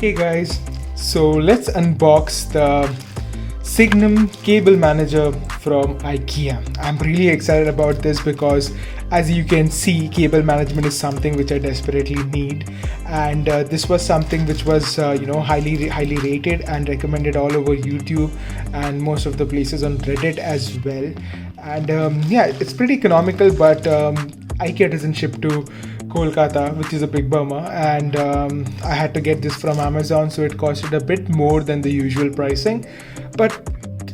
Okay guys, so let's unbox the Signum cable manager from IKEA. I'm really excited about this because as you can see, cable management is something which I desperately need, and this was something which was highly rated and recommended all over YouTube and most of the places on Reddit as well. And yeah, it's pretty economical, but IKEA doesn't ship to Kolkata, which is a big bummer, and I had to get this from Amazon, so it costed a bit more than the usual pricing, but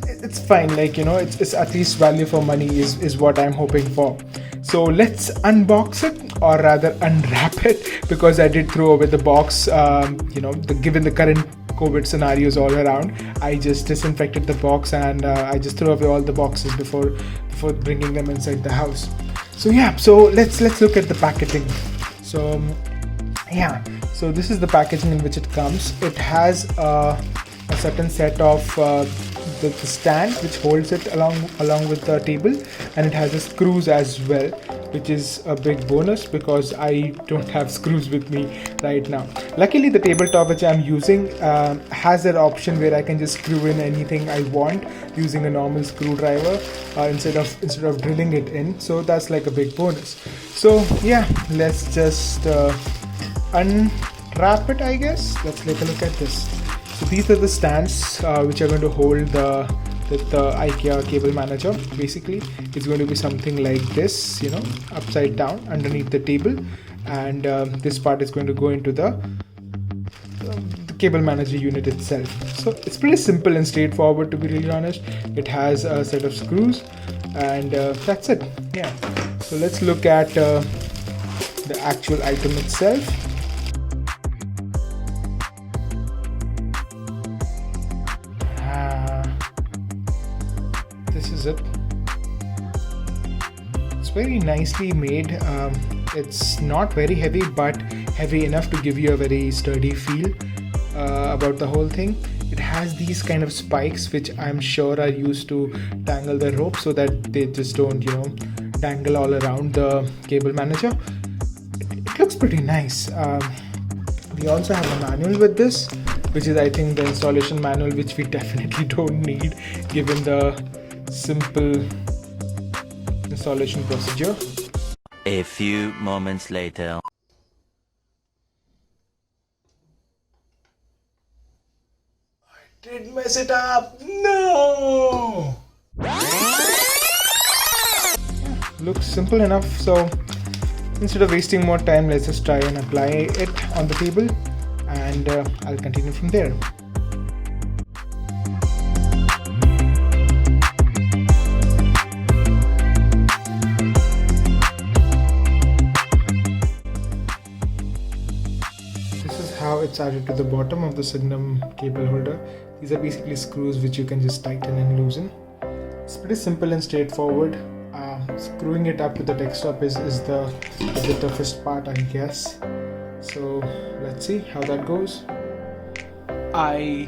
it's fine. It's at least value for money is what I'm hoping for. So let's unbox it, or rather unwrap it, because I did throw away the box. Given the current COVID scenarios all around, I just disinfected the box and I just threw away all the boxes before bringing them inside the house. So let's look at the packaging. So this is the packaging in which it comes. It has a certain set of the stand which holds it along with the table, and it has the screws as well, which is a big bonus because I don't have screws with me right now. Luckily, the tabletop which I'm using has that option where I can just screw in anything I want using a normal screwdriver instead of drilling it in. So that's like a big bonus. So yeah, let's just unwrap it, I guess. Let's take a look at this. So these are the stands which are going to hold the IKEA cable manager. Basically, it's going to be something like this, upside down underneath the table, and this part is going to go into the cable manager unit itself. So it's pretty simple and straightforward, to be really honest. It has a set of screws, and that's it. Yeah. So let's look at the actual item itself. This is it. It's very nicely made. It's not very heavy, but heavy enough to give you a very sturdy feel about the whole thing. It has these kind of spikes which I'm sure are used to tangle the rope so that they just don't dangle all around the cable manager. It looks pretty nice. We also have a manual with this, which is I think the installation manual, which we definitely don't need given the simple installation procedure. A few moments later. I did mess it up. No. Looks simple enough. So instead of wasting more time, let's just try and apply it on the table, and I'll continue from there. How it's added to the bottom of the Signum cable holder. These are basically screws which you can just tighten and loosen. It's pretty simple and straightforward. Screwing it up to the desktop is the toughest part, I guess. So let's see how that goes. I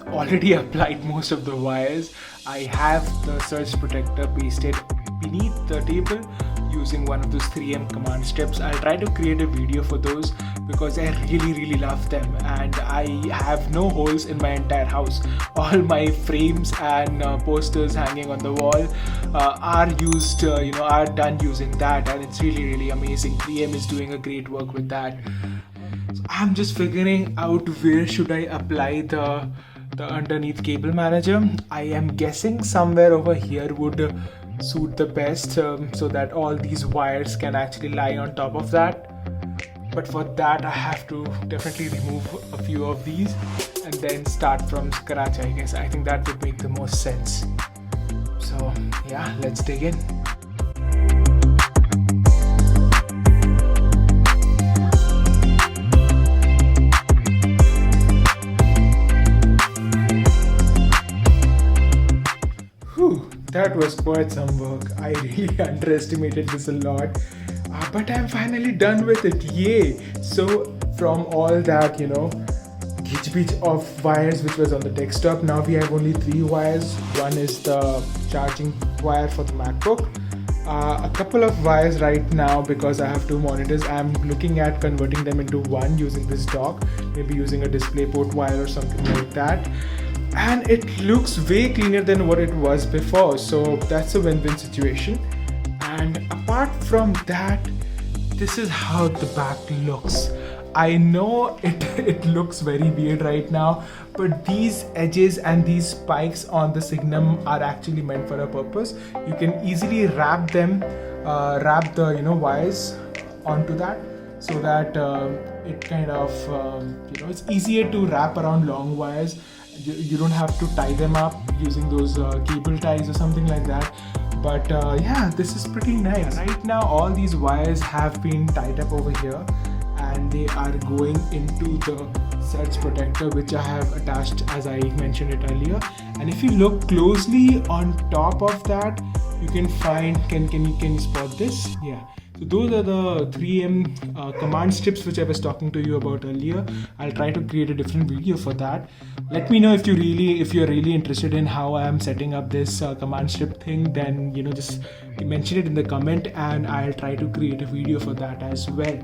already applied most of the wires. I have the surge protector pasted beneath the table using one of those 3M command strips. I'll try to create a video for those because I really love them, and I have no holes in my entire house. All my frames and posters hanging on the wall are done using that, and it's really amazing. 3M is doing a great work with that. So I'm just figuring out where should I apply the underneath cable manager. I am guessing somewhere over here would suit the best, so that all these wires can actually lie on top of that. But for that I have to definitely remove a few of these and then start from scratch, I guess. I think that would make the most sense. So yeah, let's dig in. That was quite some work. I really underestimated this a lot, but I'm finally done with it. Yay! So from all that, gitch of wires which was on the desktop, now we have only 3 wires. One is the charging wire for the MacBook, a couple of wires right now because I have two monitors. I'm looking at converting them into one using this dock, maybe using a DisplayPort wire or something like that. And it looks way cleaner than what it was before, so that's a win-win situation. And apart from that, this is how the back looks. I know it looks very weird right now, but these edges and these spikes on the Signum are actually meant for a purpose. You can easily wrap them, wrap the wires onto that, so that it kind of it's easier to wrap around long wires. You don't have to tie them up using those cable ties or something like that. But yeah, this is pretty nice. Right now all these wires have been tied up over here, and they are going into the surge protector which I have attached, as I mentioned it earlier. And if you look closely on top of that, you can find, can you spot this? Yeah. So those are the 3M command strips which I was talking to you about earlier. I'll try to create a different video for that. Let me know if you're really interested in how I am setting up this command strip thing. Then just mention it in the comment, and I'll try to create a video for that as well.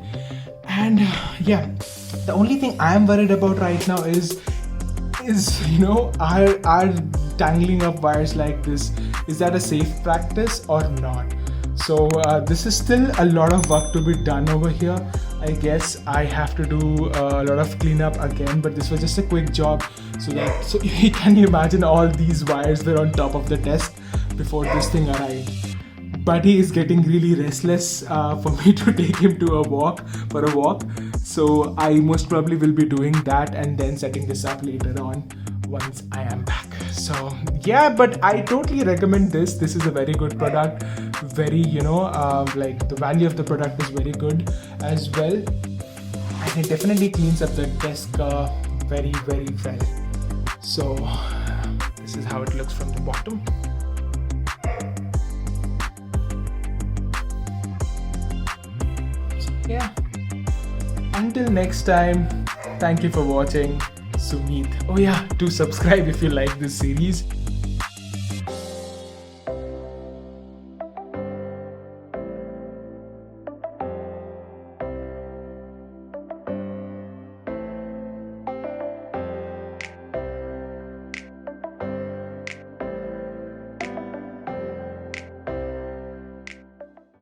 And yeah, the only thing I am worried about right now is are tangling up wires like this, is that a safe practice or not? So this is still a lot of work to be done over here. I guess I have to do a lot of cleanup again, but this was just a quick job. So can you imagine all these wires were on top of the desk before this thing arrived. Buddy is getting really restless for me to take him for a walk. So I most probably will be doing that and then setting this up later on once I am back. So yeah, but I totally recommend this. This is a very good product. Very, like the value of the product is very good as well. And it definitely cleans up the desk very, very well. So this is how it looks from the bottom. Yeah, until next time, thank you for watching. Sumit. Oh yeah, do subscribe if you like this series.